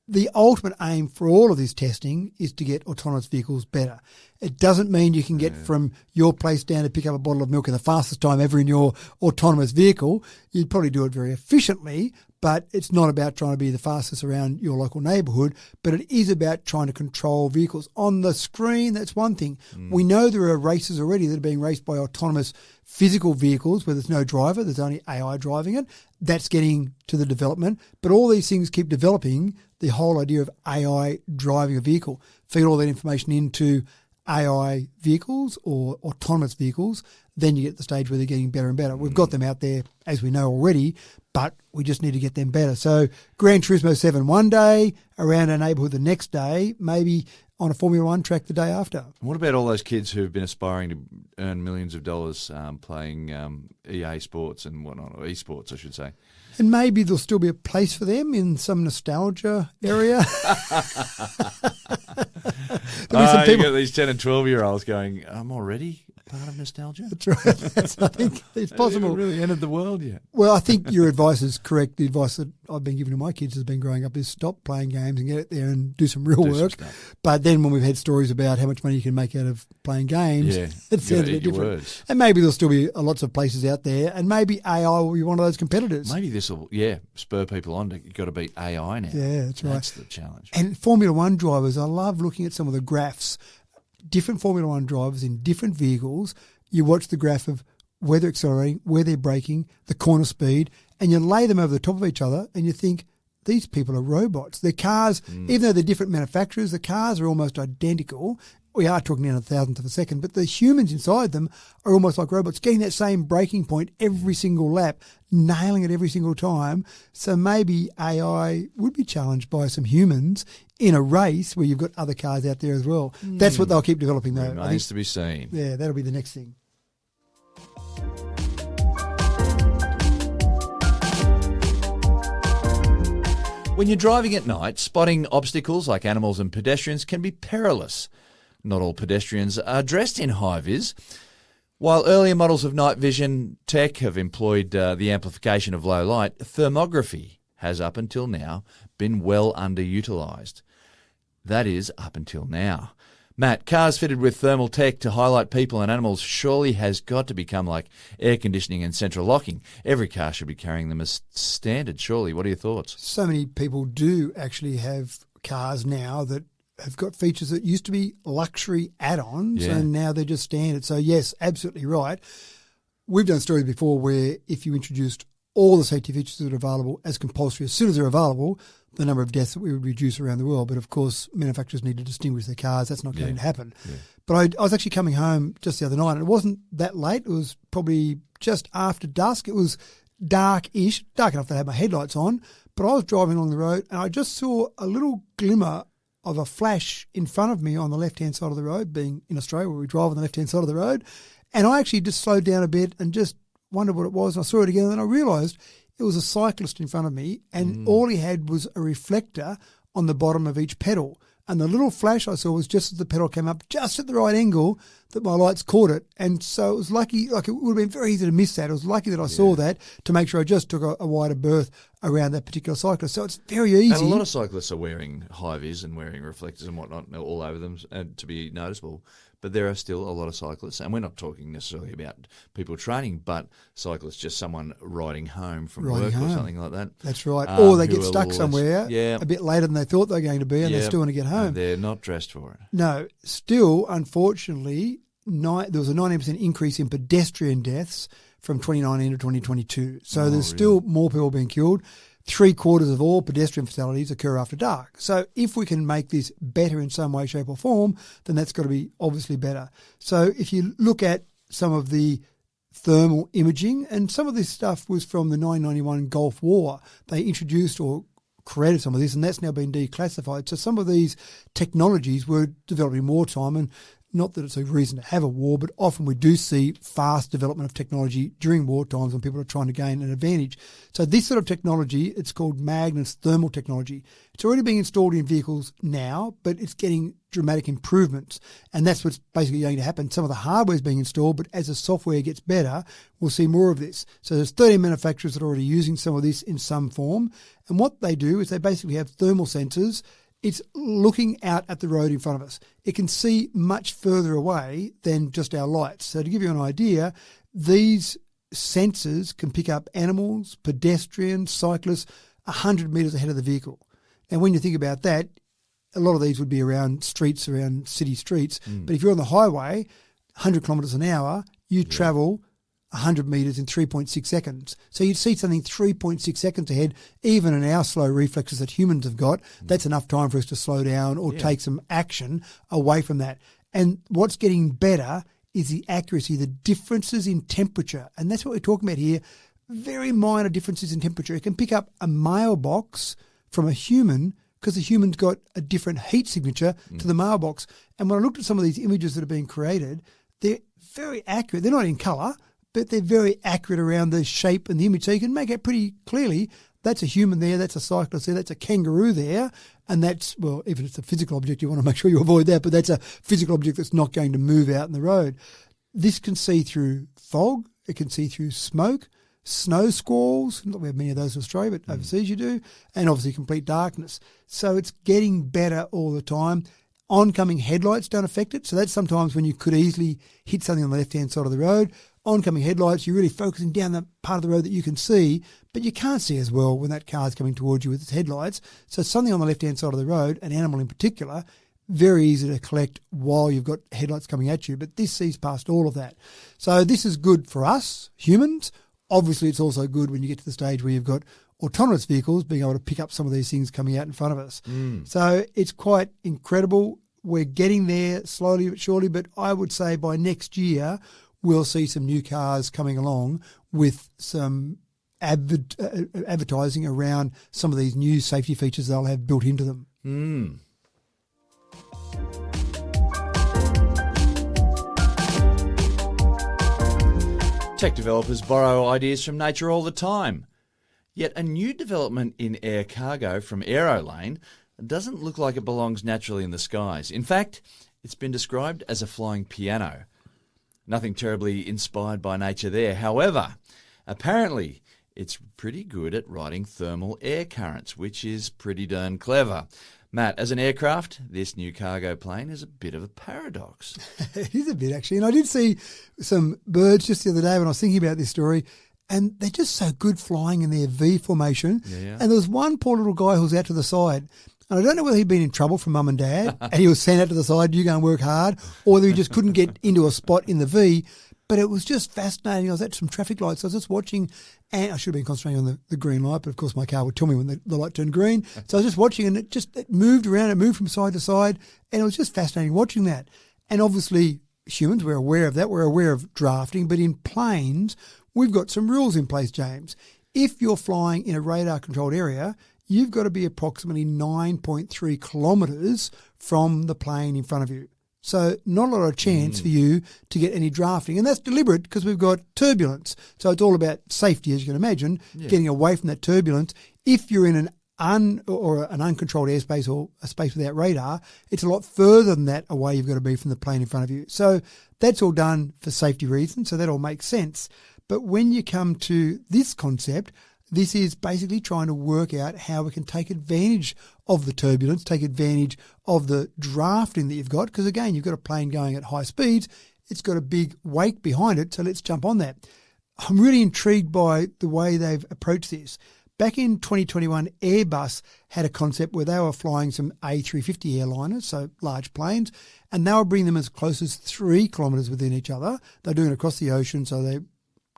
the ultimate aim for all of this testing is to get autonomous vehicles better. It doesn't mean you can get from your place down to pick up a bottle of milk in the fastest time ever in your autonomous vehicle. You'd probably do it very efficiently, but it's not about trying to be the fastest around your local neighbourhood, but it is about trying to control vehicles. On the screen, that's one thing. We know there are races already that are being raced by autonomous physical vehicles where there's no driver, there's only AI driving it. That's getting to the development. But all these things keep developing the whole idea of AI driving a vehicle. Feed all that information into AI vehicles or autonomous vehicles, then you get to the stage where they're getting better and better. We've got them out there, as we know already, but we just need to get them better. So Gran Turismo 7 one day, around our neighbourhood the next day, maybe on a Formula One track the day after. What about all those kids who've been aspiring to earn millions of dollars playing EA Sports and whatnot, or esports, I should say? And maybe there'll still be a place for them in some nostalgia area. You got these 10 and 12-year-olds going, I'm already part of nostalgia? That's right. I think it's possible. It really entered the world yet. Well, I think your advice is correct. The advice that I've been giving to my kids has been growing up is stop playing games and get out there and do some real work. But then when we've had stories about how much money you can make out of playing games, it sounds a bit different. Words. And maybe there'll still be lots of places out there, and maybe AI will be one of those competitors. Maybe this will, spur people on. You've got to beat AI now. Yeah, that's right. That's the challenge. And Formula One drivers, I love looking at some of the graphs. Different Formula One drivers in different vehicles. You watch the graph of where they're accelerating, where they're braking, the corner speed, and you lay them over the top of each other and you think, these people are robots. Their cars, even though they're different manufacturers, the cars are almost identical. We are talking down a thousandth of a second, but the humans inside them are almost like robots, getting that same braking point every single lap, nailing it every single time. So maybe AI would be challenged by some humans in a race where you've got other cars out there as well. That's what they'll keep developing, though. Remains to be seen. Yeah, that'll be the next thing. When you're driving at night, spotting obstacles like animals and pedestrians can be perilous. Not all pedestrians are dressed in high-vis. While earlier models of night vision tech have employed the amplification of low light, thermography has up until now been well underutilised. That is, up until now. Matt, cars fitted with thermal tech to highlight people and animals surely has got to become like air conditioning and central locking. Every car should be carrying them as standard, surely. What are your thoughts? So many people do actually have cars now that have got features that used to be luxury add-ons and now they're just standard. So, yes, absolutely right. We've done stories before where if you introduced all the safety features that are available as compulsory as soon as they're available, the number of deaths that we would reduce around the world. But, of course, manufacturers need to distinguish their cars. That's not going to happen. Yeah. But I was actually coming home just the other night, and it wasn't that late. It was probably just after dusk. It was dark-ish, dark enough that I had my headlights on. But I was driving along the road, and I just saw a little glimmer of a flash in front of me on the left-hand side of the road, being in Australia where we drive on the left-hand side of the road. And I actually just slowed down a bit and just wondered what it was. And I saw it again, and then I realised it was a cyclist in front of me, and all he had was a reflector on the bottom of each pedal. And the little flash I saw was just as the pedal came up, just at the right angle that my lights caught it. And so it was lucky, like it would have been very easy to miss that. It was lucky that I saw that to make sure I just took a wider berth around that particular cyclist. So it's very easy. And a lot of cyclists are wearing high-vis and wearing reflectors and whatnot all over them to be noticeable. But there are still a lot of cyclists, and we're not talking necessarily about people training, but cyclists, just someone riding home from work or something like that. That's right. Or they who get are stuck less- somewhere yeah, a bit later than they thought they were going to be, and they still want to get home. and they're not dressed for it. No, still, unfortunately, there was a 19% increase in pedestrian deaths from 2019 to 2022. So there's still more people being killed. 3/4 of all pedestrian fatalities occur after dark. So if we can make this better in some way, shape or form, then that's got to be obviously better. So if you look at some of the thermal imaging, and some of this stuff was from the 1991 Gulf War, they introduced or created some of this, and that's now been declassified. So some of these technologies were developed in wartime, and not that it's a reason to have a war, but often we do see fast development of technology during war times when people are trying to gain an advantage. So this sort of technology, it's called Magnus thermal technology. It's already being installed in vehicles now, but it's getting dramatic improvements. And that's what's basically going to happen. Some of the hardware is being installed, but as the software gets better, we'll see more of this. So there's 30 manufacturers that are already using some of this in some form. And what they do is they basically have thermal sensors. It's looking out at the road in front of us. It can see much further away than just our lights. So to give you an idea, these sensors can pick up animals, pedestrians, cyclists 100 metres ahead of the vehicle. And when you think about that, a lot of these would be around streets, around city streets. But if you're on the highway, 100 kilometres an hour, you travel 100 metres in 3.6 seconds. So you'd see something 3.6 seconds ahead. Even in our slow reflexes that humans have got, that's enough time for us to slow down or take some action away from that. And what's getting better is the accuracy, the differences in temperature. And that's what we're talking about here. Very minor differences in temperature. It can pick up a mailbox from a human because the human's got a different heat signature to the mailbox. And when I looked at some of these images that are being created, they're very accurate. They're not in colour, but they're very accurate around the shape and the image. So you can make out pretty clearly that's a human there, that's a cyclist there, that's a kangaroo there, and that's, well, if it's a physical object, you want to make sure you avoid that, but that's a physical object that's not going to move out in the road. This can see through fog, it can see through smoke, snow squalls, not we have many of those in Australia, but overseas you do, and obviously complete darkness. So it's getting better all the time. Oncoming headlights don't affect it, so that's sometimes when you could easily hit something on the left-hand side of the road. Oncoming headlights, you're really focusing down the part of the road that you can see, but you can't see as well when that car's coming towards you with its headlights. So something on the left-hand side of the road, an animal in particular, very easy to collect while you've got headlights coming at you, but this sees past all of that. So this is good for us, humans. Obviously, it's also good when you get to the stage where you've got autonomous vehicles being able to pick up some of these things coming out in front of us. So it's quite incredible. We're getting there slowly but surely, but I would say by next year, we'll see some new cars coming along with some advertising around some of these new safety features they'll have built into them. Tech developers borrow ideas from nature all the time. Yet a new development in air cargo from Aerolane doesn't look like it belongs naturally in the skies. In fact, it's been described as a flying piano. Nothing terribly inspired by nature there. However, apparently it's pretty good at riding thermal air currents, which is pretty darn clever. Matt, as an aircraft, this new cargo plane is a bit of a paradox. It is a bit, actually. And I did see some birds just the other day when I was thinking about this story, and they're just so good flying in their V formation. Yeah. And there was one poor little guy who was out to the side. And I don't know whether he'd been in trouble from mum and dad and he was sent out to the side, you go and work hard, or whether he just couldn't get into a spot in the V. But it was just fascinating. I was at some traffic lights. I was just watching, and I should have been concentrating on the green light, but of course my car would tell me when the light turned green. So I was just watching, and it moved around. It moved from side to side, and it was just fascinating watching that. And obviously humans, we're aware of that. We're aware of drafting. But in planes, we've got some rules in place, James. If you're flying in a radar-controlled area, you've got to be approximately 9.3 kilometres from the plane in front of you. So not a lot of chance for you to get any drafting. And that's deliberate because we've got turbulence. So it's all about safety, as you can imagine, getting away from that turbulence. If you're in an uncontrolled airspace or a space without radar, it's a lot further than that away you've got to be from the plane in front of you. So that's all done for safety reasons, so that all makes sense. But when you come to this concept, This is basically trying to work out how we can take advantage of the turbulence, take advantage of the drafting that you've got, because again, you've got a plane going at high speeds. It's got a big wake behind it, so let's jump on that. I'm really intrigued by the way they've approached this. Back in 2021, Airbus had a concept where they were flying some A350 airliners, so large planes, and they were bringing them as close as 3 kilometres within each other. They're doing it across the ocean, so they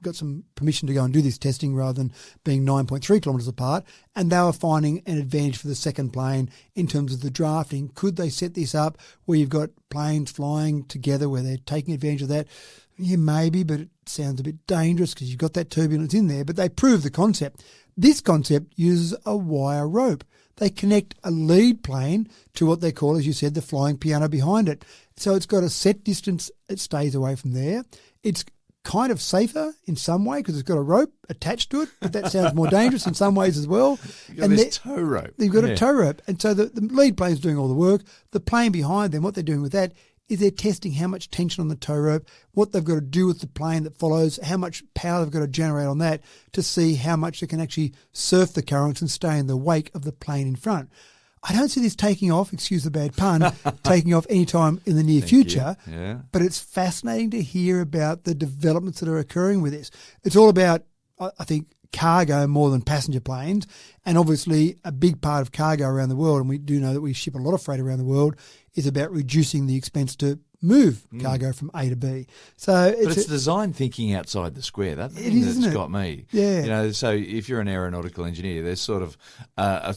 got some permission to go and do this testing rather than being 9.3 kilometres apart, and they were finding an advantage for the second plane in terms of the drafting. Could they set this up where you've got planes flying together where they're taking advantage of that? Yeah, maybe, but it sounds a bit dangerous because you've got that turbulence in there, but they proved the concept. This concept uses a wire rope. They connect a lead plane to what they call, as you said, the flying piano behind it. So it's got a set distance. It stays away from there. It's kind of safer in some way because it's got a rope attached to it, but that sounds more dangerous in some ways as well. You've got this tow rope. You've got a tow rope. And so the lead plane's doing all the work. The plane behind them, what they're doing with that is they're testing how much tension on the tow rope, what they've got to do with the plane that follows, how much power they've got to generate on that to see how much they can actually surf the currents and stay in the wake of the plane in front. I don't see this taking off, excuse the bad pun, taking off anytime in the near future, but it's fascinating to hear about the developments that are occurring with this. It's all about, I think, cargo more than passenger planes, and obviously a big part of cargo around the world, and we do know that we ship a lot of freight around the world, is about reducing the expense to move cargo from A to B. So it's design thinking outside the square. That's got me. Yeah. You know, so if you're an aeronautical engineer, there's sort of a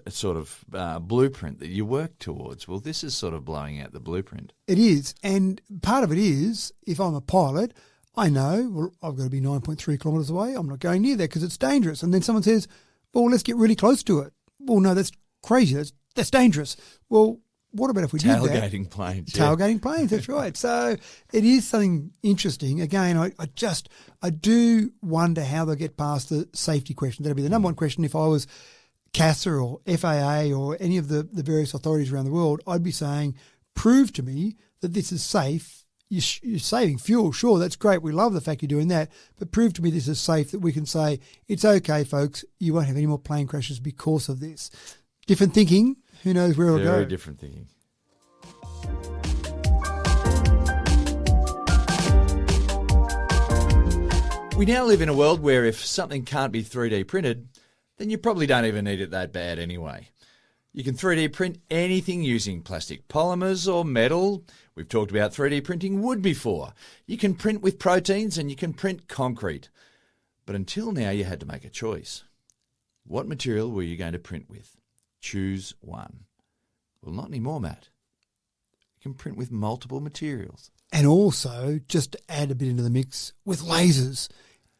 sort of blueprint that you work towards. Well, this is sort of blowing out the blueprint. It is, and part of it is, if I'm a pilot, I know, well, I've got to be 9.3 kilometres away. I'm not going near there because it's dangerous. And then someone says, well, let's get really close to it. Well, no, that's crazy. That's dangerous. Well, what about if we did that? Tailgating planes. Tailgating planes, that's right. So it is something interesting. Again, I do wonder how they'll get past the safety question. That'll be the number one question if I was CASA or FAA or any of the various authorities around the world. I'd be saying, prove to me that this is safe. You're saving fuel, sure, that's great. We love the fact you're doing that. But prove to me this is safe, that we can say, it's okay, folks, you won't have any more plane crashes because of this. Different thinking. Who knows where it'll go? Very different thinking. We now live in a world where if something can't be 3D printed, then you probably don't even need it that bad anyway. You can 3D print anything using plastic polymers or metal. We've talked about 3D printing wood before. You can print with proteins and you can print concrete. But until now, you had to make a choice. What material were you going to print with? Choose one. Well, not anymore, Matt. You can print with multiple materials. And also, just to add a bit into the mix, with lasers.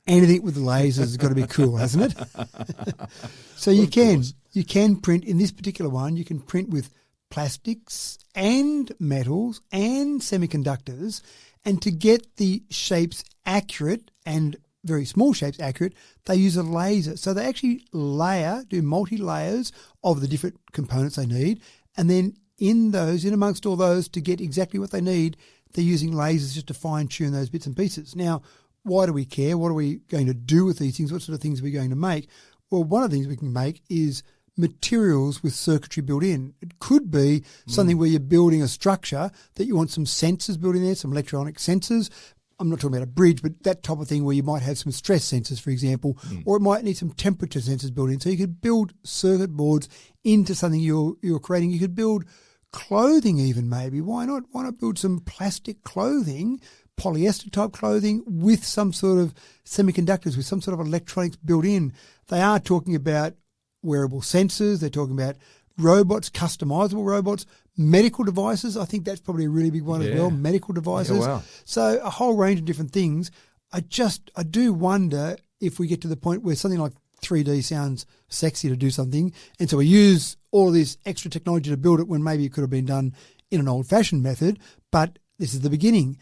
Anything with lasers has got to be cool, hasn't it? So you can print, in this particular one, you can print with plastics and metals and semiconductors. And to get the shapes accurate and very small shapes accurate, they use a laser. So they actually do multi-layers of the different components they need. And then in amongst all those, to get exactly what they need, they're using lasers just to fine-tune those bits and pieces. Now, why do we care? What are we going to do with these things? What sort of things are we going to make? Well, one of the things we can make is materials with circuitry built in. It could be something where you're building a structure that you want some sensors built in there, some electronic sensors. I'm not talking about a bridge, but that type of thing where you might have some stress sensors, for example, or it might need some temperature sensors built in. So you could build circuit boards into something you're creating. You could build clothing even, maybe. Why not? Why not build some plastic clothing, polyester type clothing with some sort of semiconductors, with some sort of electronics built in? They are talking about wearable sensors. They're talking about robots, customizable robots, medical devices. I think that's probably a really big one as well, medical devices. Yeah, wow. So a whole range of different things. I do wonder if we get to the point where something like 3D sounds sexy to do something, and so we use all of this extra technology to build it when maybe it could have been done in an old-fashioned method, but this is the beginning.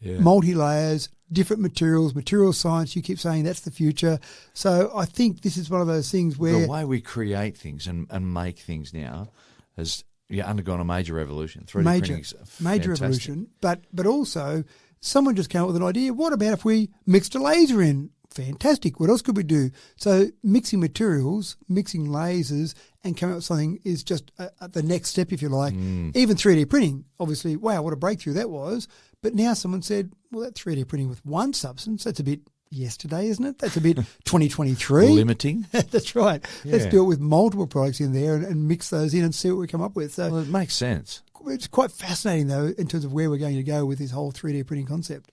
Yeah. Multi-layers, different materials, material science, you keep saying that's the future. So I think this is one of those things where... The way we create things and make things now has undergone a major revolution. 3D printing's major revolution. But also, someone just came up with an idea. What about if we mixed a laser in? fantastic. What else could we do? So mixing materials, mixing lasers, and coming up with something is just the next step, if you like. Even 3D printing, obviously, wow, what a breakthrough that was. But now someone said, well, that 3D printing with one substance, that's a bit yesterday, isn't it? That's a bit 2023. Limiting. That's right. Yeah. Let's do it with multiple products in there and mix those in and see what we come up with. So Well, it makes sense. it's quite fascinating, though, in terms of where we're going to go with this whole 3D printing concept.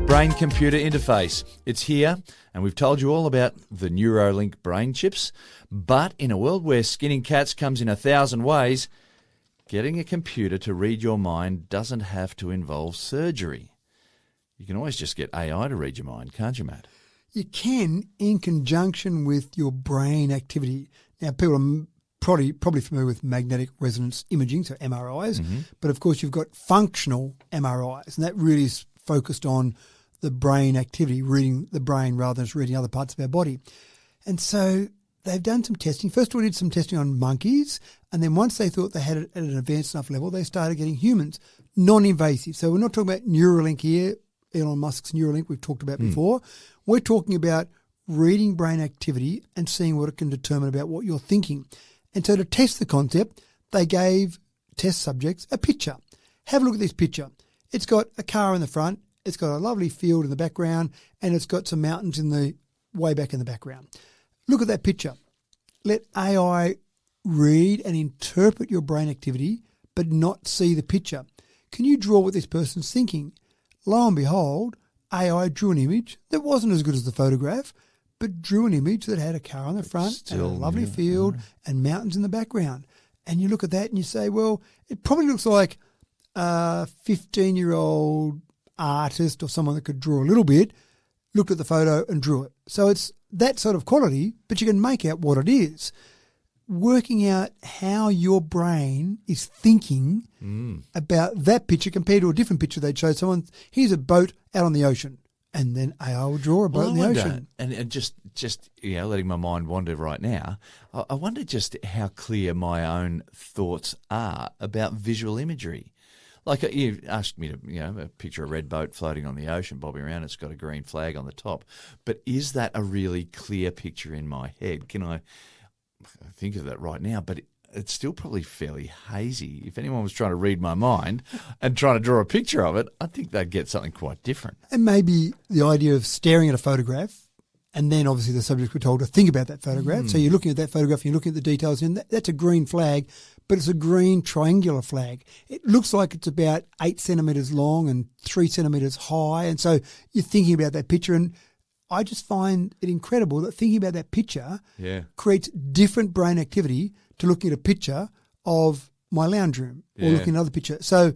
Brain-computer interface. It's here, and we've told you all about the Neuralink brain chips. But in a world where skinning cats comes in 1,000 ways, getting a computer to read your mind doesn't have to involve surgery. You can always just get AI to read your mind, can't you, Matt? You can, in conjunction with your brain activity. Now, people are probably familiar with magnetic resonance imaging, so MRIs, but of course you've got functional MRIs, and that really is focused on the brain activity, reading the brain rather than just reading other parts of our body. And so they've done some testing. First of all, did some testing on monkeys, and then once they thought they had it at an advanced enough level, they started getting humans, non-invasive. So we're not talking about Neuralink here, Elon Musk's Neuralink we've talked about before. We're talking about reading brain activity and seeing what it can determine about what you're thinking. And so to test the concept, they gave test subjects a picture. Have a look at this picture. It's got a car in the front, it's got a lovely field in the background, and it's got some mountains in the way back in the background. Look at that picture. Let AI read and interpret your brain activity, but not see the picture. Can you draw what this person's thinking? Lo and behold, AI drew an image that wasn't as good as the photograph, but drew an image that had a car on the front and a lovely field and mountains in the background. And you look at that and you say, well, it probably looks like a 15-year-old artist or someone that could draw a little bit, looked at the photo and drew it. So it's that sort of quality, but you can make out what it is. Working out how your brain is thinking about that picture compared to a different picture they'd show someone. Here's a boat out on the ocean, and then AI will draw a boat in the ocean. And just letting my mind wander right now, I wonder just how clear my own thoughts are about visual imagery. Like you asked me to, picture a red boat floating on the ocean, bobbing around. It's got a green flag on the top. But is that a really clear picture in my head? Can I think of that right now? But it's still probably fairly hazy. If anyone was trying to read my mind and trying to draw a picture of it, I think they'd get something quite different. And maybe the idea of staring at a photograph, and then obviously the subjects were told to think about that photograph. So you're looking at that photograph and you're looking at the details, and that's a green flag, but it's a green triangular flag. It looks like it's about 8 centimetres long and 3 centimetres high, and so you're thinking about that picture. And I just find it incredible that thinking about that picture creates different brain activity to looking at a picture of my lounge room or looking at another picture. So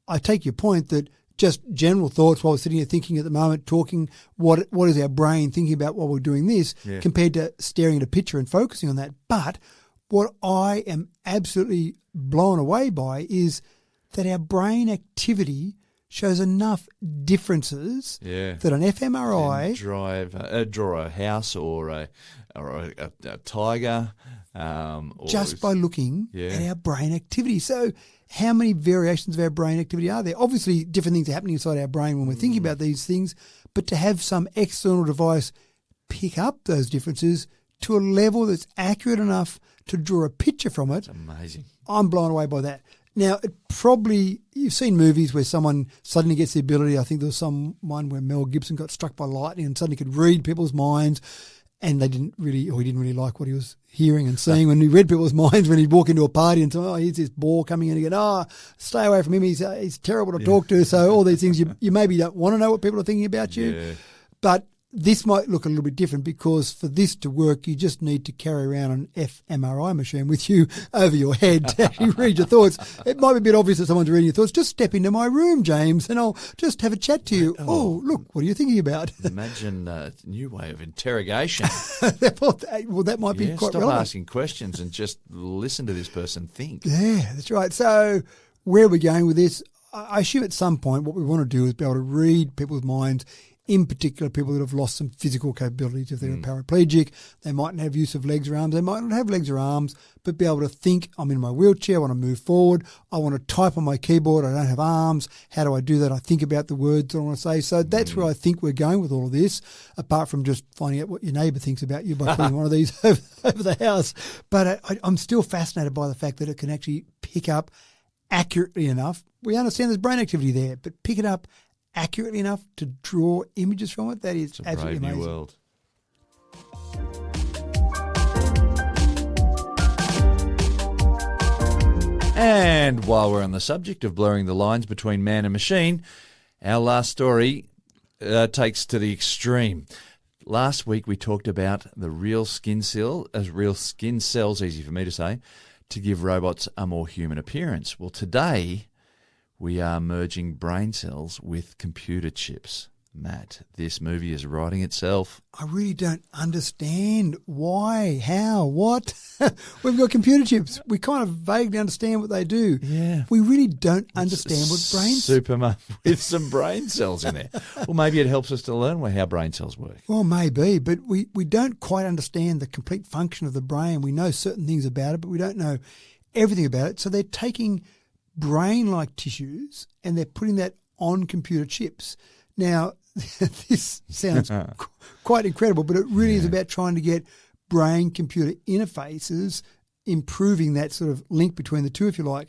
I take your point that just general thoughts while we're sitting here thinking at the moment, talking, what is our brain thinking about while we're doing this compared to staring at a picture and focusing on that. But what I am absolutely blown away by is that our brain activity shows enough differences that an fMRI draw a house or a tiger, just by looking at our brain activity. So how many variations of our brain activity are there? Obviously, different things are happening inside our brain when we're thinking about these things, but to have some external device pick up those differences to a level that's accurate enough to draw a picture from it. It's amazing. I'm blown away by that. Now, you've seen movies where someone suddenly gets the ability. I think there was one where Mel Gibson got struck by lightning and suddenly could read people's minds, and he didn't really like what he was hearing and seeing when he read people's minds when he'd walk into a party and say, here's this bore coming in and go, stay away from him. He's terrible to talk to. So all these things, you maybe don't want to know what people are thinking about you. But this might look a little bit different because for this to work, you just need to carry around an fMRI machine with you over your head to actually read your thoughts. It might be a bit obvious that someone's reading your thoughts. Just step into my room, James, and I'll just have a chat to you. Oh, look, what are you thinking about? Imagine a new way of interrogation. Well, that might be quite stop relevant. asking questions and just listen to this person think. Yeah, that's right. So where are we going with this? I assume at some point what we want to do is be able to read people's minds in particular people that have lost some physical capabilities. If they're paraplegic, they mightn't have use of legs or arms. They might not have legs or arms, but be able to think, I'm in my wheelchair, I want to move forward, I want to type on my keyboard, I don't have arms. How do I do that? I think about the words I want to say. So that's where I think we're going with all of this, apart from just finding out what your neighbour thinks about you by putting one of these over the house. But I'm still fascinated by the fact that it can actually pick up accurately enough. We understand there's brain activity there, but pick it up accurately enough to draw images from it. That is It's a absolutely brave new amazing. world. And while we're on the subject of blurring the lines between man and machine, our last story takes to the extreme. Last week we talked about the real skin cells, easy for me to say, to give robots a more human appearance. Well, today we are merging brain cells with computer chips. Matt, this movie is writing itself. I really don't understand why, how, what. We've got computer chips. We kind of vaguely understand what they do. Yeah. We really don't understand what brains. Superman with some brain cells in there. Well, maybe it helps us to learn how brain cells work. Well, maybe, but we don't quite understand the complete function of the brain. We know certain things about it, but we don't know everything about it. So they're taking brain-like tissues and they're putting that on computer chips. Now, this sounds quite incredible, but it really is about trying to get brain-computer interfaces, improving that sort of link between the two, if you like.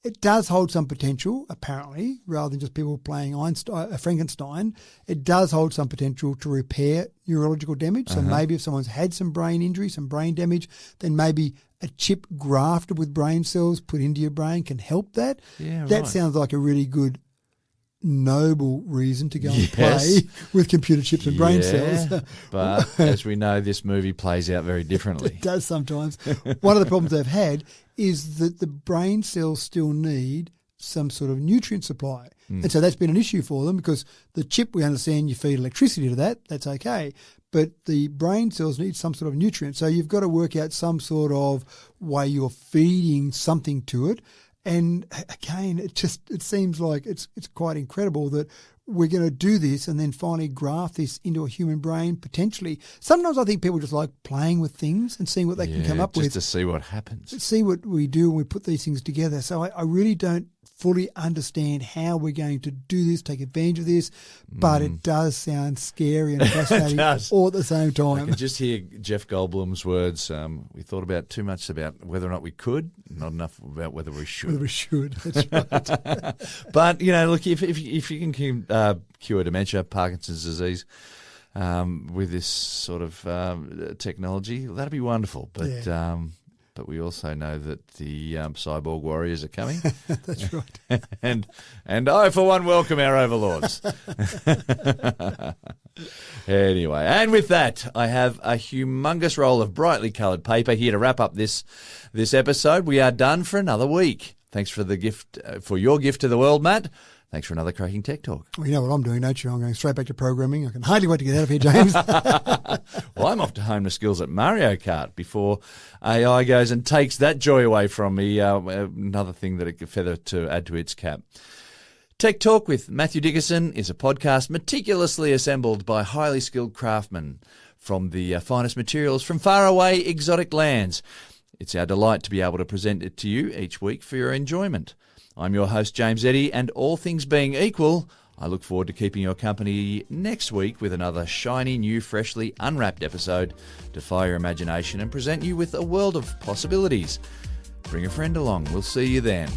It does hold some potential, apparently, rather than just people playing Frankenstein. It does hold some potential to repair neurological damage. So maybe if someone's had some brain injury, some brain damage, then maybe a chip grafted with brain cells put into your brain can help that. Yeah, that right. sounds like a really good, noble reason to go and play with computer chips and brain cells. But as we know, this movie plays out very differently. It does sometimes. One of the problems they've had is that the brain cells still need some sort of nutrient supply. And so that's been an issue for them because the chip, we understand you feed electricity to that's okay. But the brain cells need some sort of nutrient. So you've got to work out some sort of way you're feeding something to it. And again, it seems like it's quite incredible that we're going to do this and then finally graft this into a human brain potentially. Sometimes I think people just like playing with things and seeing what they can come up with. Just to see what happens. See what we do when we put these things together. So I really don't fully understand how we're going to do this, take advantage of this, but it does sound scary and fascinating all at the same time. I can just hear Jeff Goldblum's words. We thought too much about whether or not we could, not enough about whether we should. Whether we should, that's right. But, look, if you can cure dementia, Parkinson's disease, with this sort of technology, that'd be wonderful. But but we also know that the cyborg warriors are coming. That's right. and I, for one, welcome our overlords. Anyway, and with that, I have a humongous roll of brightly coloured paper here to wrap up this episode. We are done for another week. Thanks for the gift, for your gift to the world, Matt. Thanks for another cracking tech talk. Well, you know what I'm doing, don't you? I'm going straight back to programming. I can hardly wait to get out of here, James. Well, I'm off to hone my skills at Mario Kart before AI goes and takes that joy away from me. Another thing that a feather to add to its cap. Tech Talk with Matthew Dickerson is a podcast meticulously assembled by highly skilled craftsmen from the finest materials from faraway exotic lands. It's our delight to be able to present it to you each week for your enjoyment. I'm your host, James Eddy, and all things being equal, I look forward to keeping your company next week with another shiny, new, freshly unwrapped episode to fire your imagination and present you with a world of possibilities. Bring a friend along. We'll see you then.